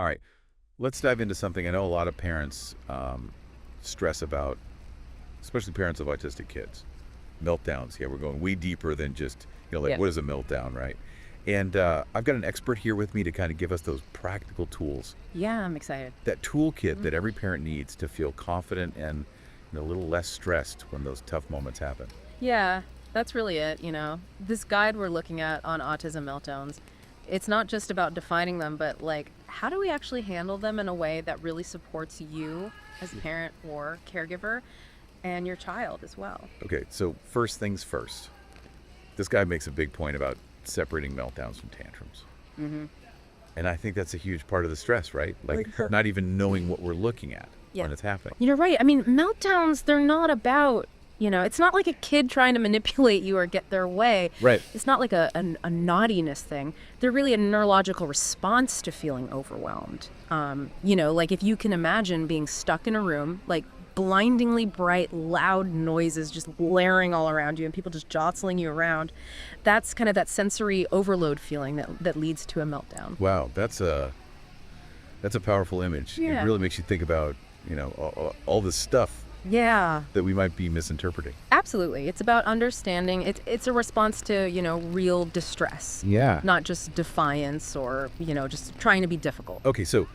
All right, let's dive into something I know a lot of parents stress about, especially parents of autistic kids. Meltdowns. Yeah, we're going way deeper than just, like Yeah. what is a meltdown, right? And I've got an expert here with me to kind of give us those practical tools, Yeah, I'm excited. that toolkit that every parent needs to feel confident and a little less stressed when those tough moments happen. Yeah, that's really it. This guide we're looking at on autism meltdowns, it's not just about defining them, but like, how do we actually handle them in a way that really supports you as a parent or caregiver and your child as well? Okay, so first things first. This guy makes a big point about separating meltdowns from tantrums. Mm-hmm. And I think that's a huge part of the stress, right? Like not even knowing what we're looking at Yeah. when it's happening. You're right. I mean, meltdowns, they're not about, it's not like a kid trying to manipulate you or get their way. Right. It's not like a naughtiness thing. They're really a neurological response to feeling overwhelmed. Like if you can imagine being stuck in a room, like blindingly bright, loud noises just blaring all around you and people just jostling you around. That's kind of that sensory overload feeling that leads to a meltdown. Wow, that's a powerful image. Yeah. It really makes you think about, all this stuff Yeah. that we might be misinterpreting. Absolutely. It's about understanding. It's a response to, real distress. Yeah. Not just defiance or, just trying to be difficult. Okay, so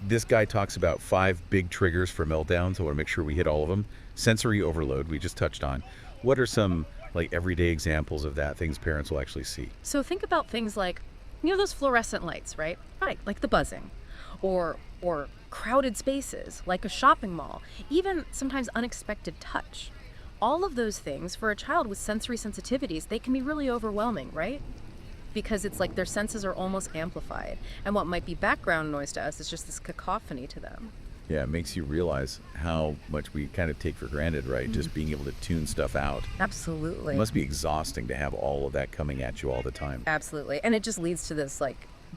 this guy talks about 5 big triggers for meltdowns. I want to make sure we hit all of them. Sensory overload, we just touched on. What are some everyday examples of that, things parents will actually see? So think about things like, those fluorescent lights, right? Right, like the buzzing. Or crowded spaces, like a shopping mall. Even sometimes unexpected touch. All of those things, for a child with sensory sensitivities, they can be really overwhelming, right? Because it's like their senses are almost amplified. And what might be background noise to us is just this cacophony to them. Yeah, it makes you realize how much we kind of take for granted, right? Just being able to tune stuff out. Absolutely. It must be exhausting to have all of that coming at you all the time. Absolutely. And it just leads to this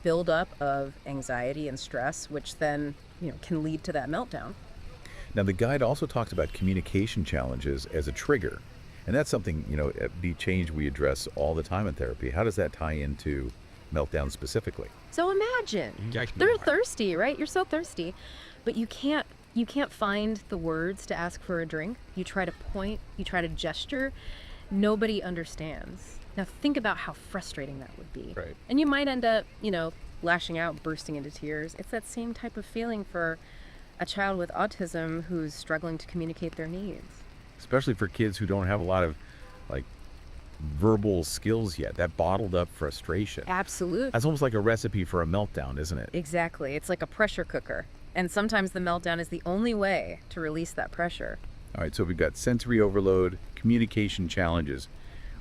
buildup of anxiety and stress, which then, can lead to that meltdown. Now, the guide also talks about communication challenges as a trigger. And that's something, at Be Change we address all the time in therapy. How does that tie into meltdown specifically? So imagine they're thirsty, right? You're so thirsty, but you can't find the words to ask for a drink. You try to point, you try to gesture. Nobody understands. Now think about how frustrating that would be. Right. And you might end up, lashing out, bursting into tears. It's that same type of feeling for a child with autism who's struggling to communicate their needs. Especially for kids who don't have a lot of verbal skills yet, that bottled up frustration. Absolutely. That's almost like a recipe for a meltdown, isn't it? Exactly. It's like a pressure cooker. And sometimes the meltdown is the only way to release that pressure. All right, so we've got sensory overload, communication challenges.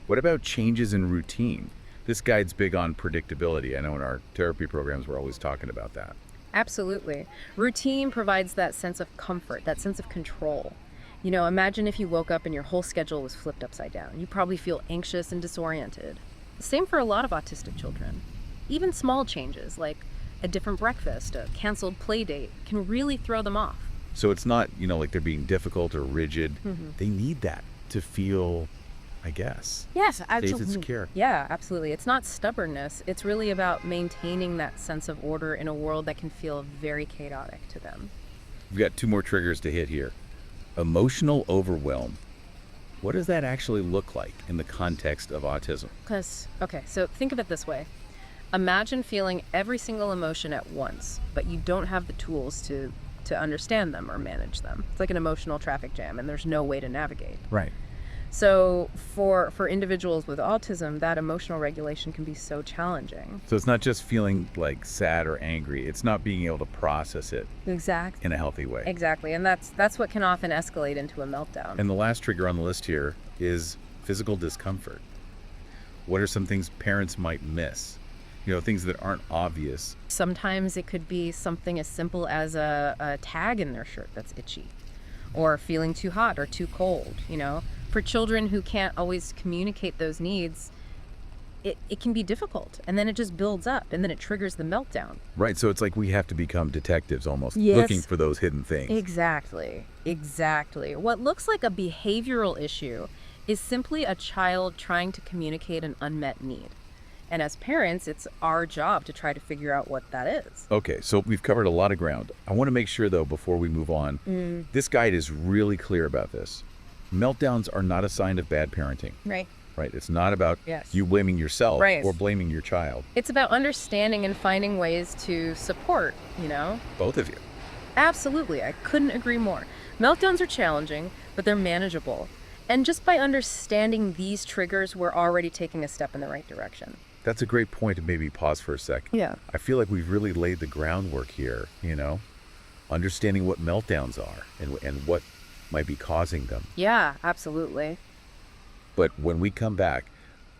What about changes in routine? This guide's big on predictability. I know in our therapy programs we're always talking about that. Absolutely. Routine provides that sense of comfort, that sense of control. Imagine if you woke up and your whole schedule was flipped upside down. You probably feel anxious and disoriented. Same for a lot of autistic children. Even small changes like a different breakfast, a canceled play date can really throw them off. So it's not, like they're being difficult or rigid. They need that to feel, I guess, Yes, safe absolutely. and secure. Yeah, absolutely. It's not stubbornness. It's really about maintaining that sense of order in a world that can feel very chaotic to them. We've got 2 more triggers to hit here. Emotional overwhelm. What does that actually look like in the context of autism? So think of it this way. Imagine feeling every single emotion at once, but you don't have the tools to understand them or manage them. It's like an emotional traffic jam, and there's no way to navigate. Right. So for individuals with autism, that emotional regulation can be so challenging. So it's not just feeling sad or angry. It's not being able to process it Exactly. in a healthy way. Exactly. And that's what can often escalate into a meltdown. And the last trigger on the list here is physical discomfort. What are some things parents might miss? Things that aren't obvious. Sometimes it could be something as simple as a tag in their shirt that's itchy, or feeling too hot or too cold. For children who can't always communicate those needs, it can be difficult, and then it just builds up, and then it triggers the meltdown. Right, so it's like we have to become detectives almost, Yes. looking for those hidden things. Exactly. What looks like a behavioral issue is simply a child trying to communicate an unmet need. And as parents, it's our job to try to figure out what that is. Okay, so we've covered a lot of ground. I want to make sure, though, before we move on, this guide is really clear about this. Meltdowns are not a sign of bad parenting, Right. right? It's not about Yes. you blaming yourself Right. or blaming your child, It's about understanding and finding ways to support, both of you. Absolutely. I couldn't agree more. Meltdowns are challenging, but they're manageable. And just by understanding these triggers, we're already taking a step in the right direction. That's a great point to maybe pause for a sec. Yeah. I feel like we've really laid the groundwork here, understanding what meltdowns are and what might be causing them. Yeah, absolutely. But when we come back,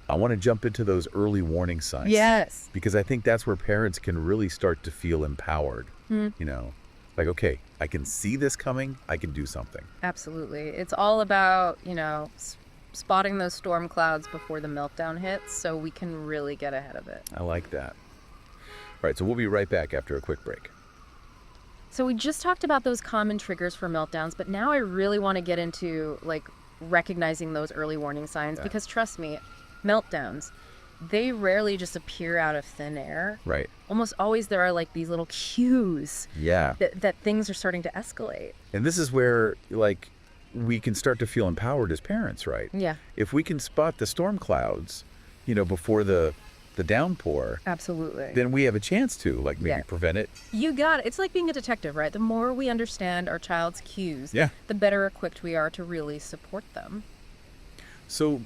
I want to jump into those early warning signs. Yes. Because I think that's where parents can really start to feel empowered. Like, okay, I can see this coming, I can do something. Absolutely. It's all about, spotting those storm clouds before the meltdown hits so we can really get ahead of it. I like that. All right, so we'll be right back after a quick break. So we just talked about those common triggers for meltdowns, but now I really want to get into recognizing those early warning signs because trust me, meltdowns, they rarely just appear out of thin air. Right. Almost always there are these little cues Yeah. that things are starting to escalate. And this is where, we can start to feel empowered as parents, right? Yeah. If we can spot the storm clouds, before the downpour, Absolutely. then we have a chance to, maybe Yeah. prevent it. You got it. It's like being a detective, right? The more we understand our child's cues, Yeah. the better equipped we are to really support them. So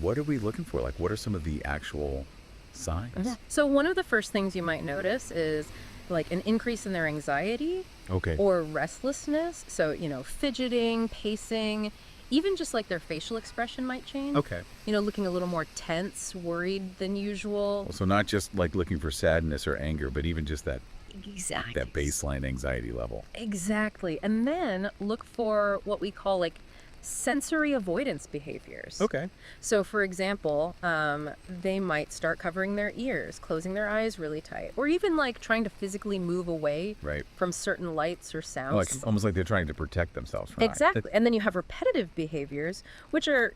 what are we looking for? What are some of the actual signs? So one of the first things you might notice is an increase in their anxiety Okay. or restlessness. So, fidgeting, pacing, even just their facial expression might change. Okay. Looking a little more tense, worried than usual. So not just looking for sadness or anger, but even just that Exactly. baseline anxiety level. Exactly. And then look for what we call sensory avoidance behaviors. Okay. So, for example, they might start covering their ears, closing their eyes really tight, or even trying to physically move away Right. from certain lights or sounds. Almost like they're trying to protect themselves from Exactly. And then you have repetitive behaviors, which are,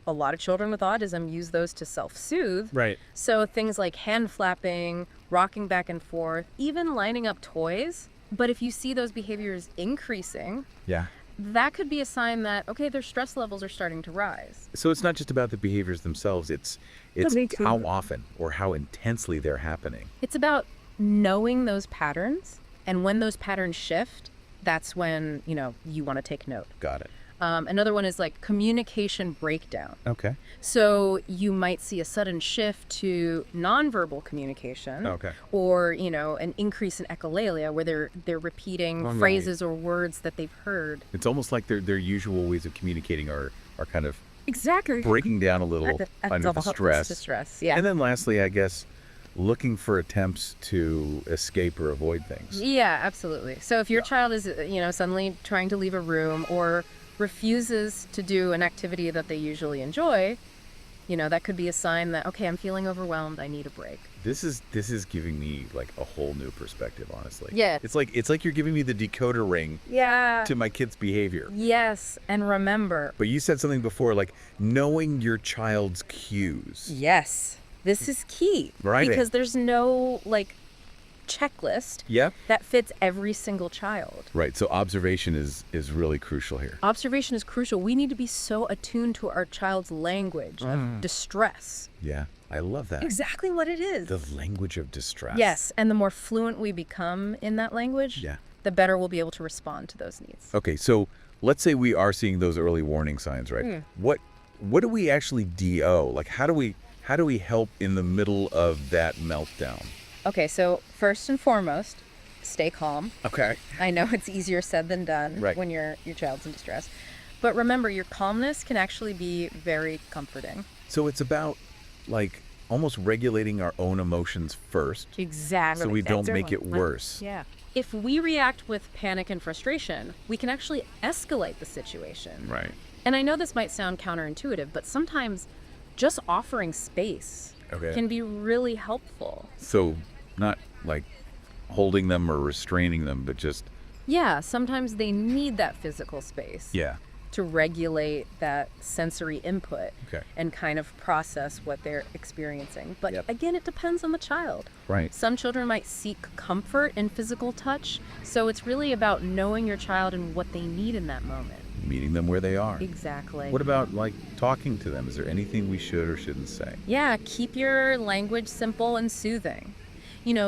a lot of children with autism use those to self-soothe. Right. So things like hand flapping, rocking back and forth, even lining up toys. But if you see those behaviors increasing, Yeah. that could be a sign that, okay, their stress levels are starting to rise. So it's not just about the behaviors themselves, it's how often or how intensely they're happening. It's about knowing those patterns. And when those patterns shift, that's when, you want to take note. Got it. Another one is communication breakdown. Okay. So you might see a sudden shift to nonverbal communication. Okay. Or, an increase in echolalia where they're repeating Right. phrases or words that they've heard. It's almost like their usual ways of communicating are kind of Exactly. breaking down a little under the stress. Stress, yeah. And then lastly, I guess, looking for attempts to escape or avoid things. Yeah, absolutely. So if your child is, suddenly trying to leave a room or refuses to do an activity that they usually enjoy, that could be a sign that, okay, I'm feeling overwhelmed, I need a break. This is giving me a whole new perspective, honestly. Yeah. It's like you're giving me the decoder ring Yeah. to my kid's behavior. Yes, and remember. But you said something before, knowing your child's cues. Yes, this is key. Right. Because there's no, checklist Yep. that fits every single child. Right. So observation is really crucial here. Observation is crucial. We need to be so attuned to our child's language of distress. Yeah. I love that. Exactly what it is. The language of distress. Yes, and the more fluent we become in that language, Yeah. the better we'll be able to respond to those needs. Okay, so let's say we are seeing those early warning signs, right? What do we actually DO? How do we help in the middle of that meltdown? Okay, so first and foremost, stay calm. Okay. I know it's easier said than done Right. when your child's in distress. But remember, your calmness can actually be very comforting. So it's about almost regulating our own emotions first Exactly. so we don't make it worse. Yeah. If we react with panic and frustration, we can actually escalate the situation. Right. And I know this might sound counterintuitive, but sometimes just offering space Okay. can be really helpful. So not holding them or restraining them, but just Yeah, sometimes they need that physical space to regulate that sensory input Okay. and kind of process what they're experiencing. But Yep. again, it depends on the child. Right. Some children might seek comfort in physical touch, so it's really about knowing your child and what they need in that moment. Meeting them where they are. Exactly. What about like talking to them? Is there anything we should or shouldn't say? Yeah, keep your language simple and soothing.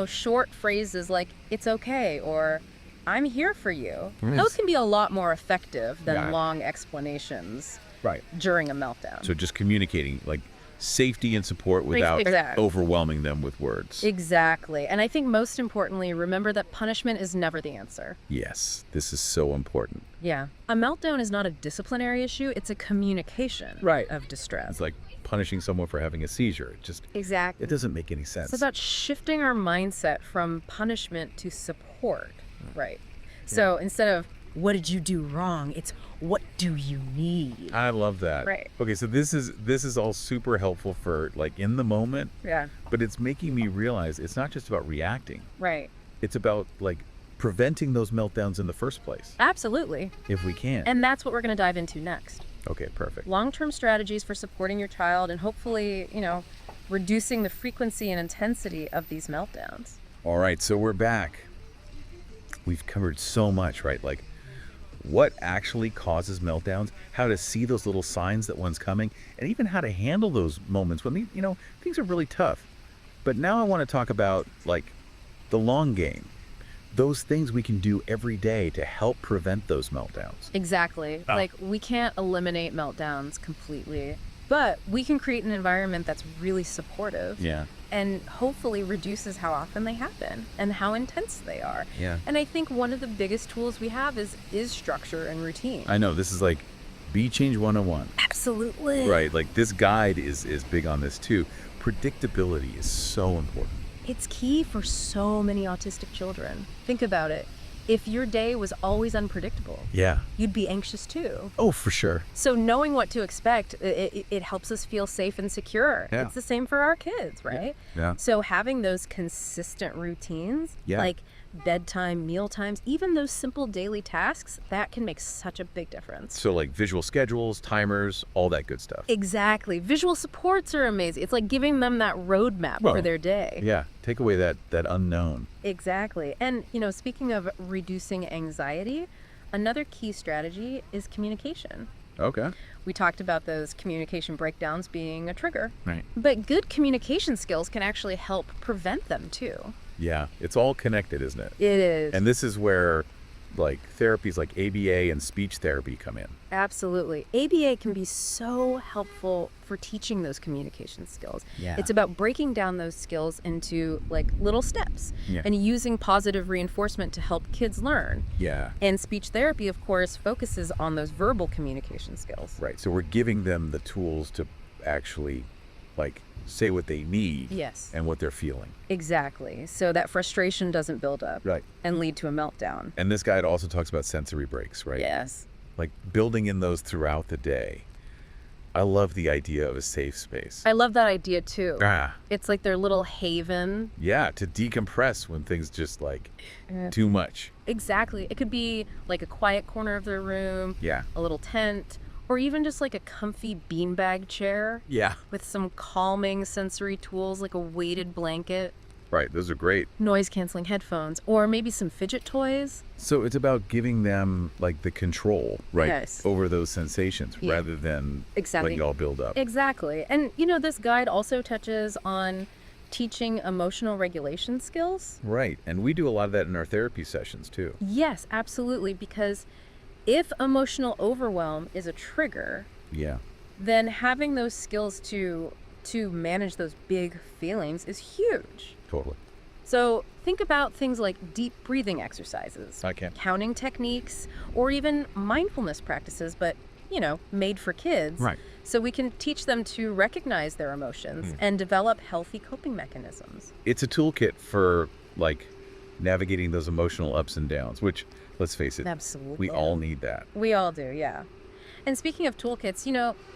Short phrases like, it's okay, or I'm here for you. Yes. Those can be a lot more effective than Yeah. long explanations Right. during a meltdown. So just communicating like safety and support without Exactly. overwhelming them with words. Exactly. And I think most importantly, remember that punishment is never the answer. Yes, this is so important. Yeah. A meltdown is not a disciplinary issue, it's a communication Right. of distress. It's like punishing someone for having a seizure. Exactly. It doesn't make any sense. It's about shifting our mindset from punishment to support, right? So instead of, what did you do wrong? It's, what do you need? I love that. Right. Okay, so this is all super helpful for like in the moment, Yeah, but it's making me realize it's not just about reacting. right. It's about like preventing those meltdowns in the first place, Absolutely. if we can. And that's what we're going to dive into next. Okay, perfect. Long-term strategies for supporting your child and hopefully, reducing the frequency and intensity of these meltdowns. All right, so we're back. We've covered so much, right? Like what actually causes meltdowns, how to see those little signs that one's coming, and even how to handle those moments when things are really tough. But now I want to talk about like the long game. Those things we can do every day to help prevent those meltdowns. Exactly. Like, we can't eliminate meltdowns completely, but we can create an environment that's really supportive. Yeah. And hopefully reduces how often they happen and how intense they are. Yeah. And I think one of the biggest tools we have is structure and routine. I know this is like Be Change 101. Absolutely. Right. Like this guide is big on this too. Predictability is so important. It's key for so many autistic children. Think about it. If your day was always unpredictable, Yeah. you'd be anxious too. Oh, for sure. So knowing what to expect, it helps us feel safe and secure. Yeah. It's the same for our kids, right? Yeah. So having those consistent routines, Yeah. like bedtime, meal times, even those simple daily tasks, that can make such a big difference. So like visual schedules, timers, all that good stuff. Exactly. Visual supports are amazing. It's like giving them that roadmap Well, for their day. Yeah. Take away that unknown. Exactly. And, speaking of reducing anxiety, another key strategy is communication. Okay. We talked about those communication breakdowns being a trigger, Right. but good communication skills can actually help prevent them too. Yeah. It's all connected, isn't it? It is. And this is where like therapies like ABA and speech therapy come in. Absolutely. ABA can be so helpful for teaching those communication skills. Yeah. It's about breaking down those skills into like little steps Yeah. and using positive reinforcement to help kids learn. Yeah. And speech therapy, of course, focuses on those verbal communication skills. Right. So we're giving them the tools to actually like say what they need Yes, and what they're feeling. exactly. So that frustration doesn't build up Right. and lead to a meltdown. And this guide also talks about sensory breaks, right? Yes. Like building in those throughout the day. I love the idea of a safe space. I love that idea too. Ah, It's like their little haven. yeah, to decompress when things just like Yeah. too much. Exactly. It could be like a quiet corner of their room, Yeah. a little tent, or even just like a comfy beanbag chair Yeah. with some calming sensory tools like a weighted blanket, Right. Those are great. noise canceling headphones, or maybe some fidget toys. So it's about giving them like the control, right, Yes. over those sensations Yeah. rather than Exactly. letting it all build up. Exactly. And this guide also touches on teaching emotional regulation skills. Right. And we do a lot of that in our therapy sessions too. Yes, absolutely. Because if emotional overwhelm is a trigger, Yeah. then having those skills to manage those big feelings is huge. Totally. So think about things like deep breathing exercises, Okay. counting techniques, or even mindfulness practices, but made for kids. Right. So we can teach them to recognize their emotions and develop healthy coping mechanisms. It's a toolkit for like navigating those emotional ups and downs, which let's face it, Absolutely. we all need that. We all do, yeah. And speaking of toolkits,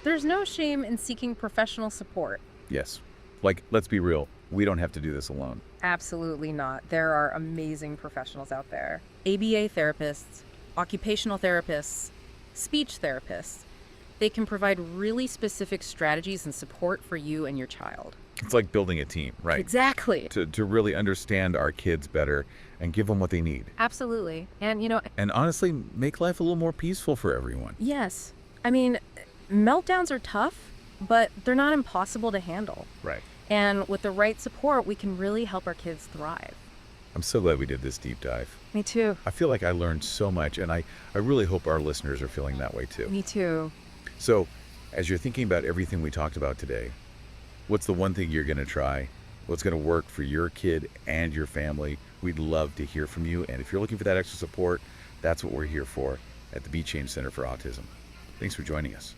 there's no shame in seeking professional support. Yes. Like, let's be real. We don't have to do this alone. Absolutely not. There are amazing professionals out there. ABA therapists, occupational therapists, speech therapists. They can provide really specific strategies and support for you and your child. It's like building a team, right? Exactly. To really understand our kids better and give them what they need. Absolutely. And, And honestly, make life a little more peaceful for everyone. yes. I mean, meltdowns are tough, but they're not impossible to handle. Right. And with the right support, we can really help our kids thrive. I'm so glad we did this deep dive. Me too. I feel like I learned so much, and I really hope our listeners are feeling that way too. Me too. So, as you're thinking about everything we talked about today, what's the one thing you're going to try? What's going to work for your kid and your family? We'd love to hear from you. And if you're looking for that extra support, that's what we're here for at the Be Change Center for Autism. Thanks for joining us.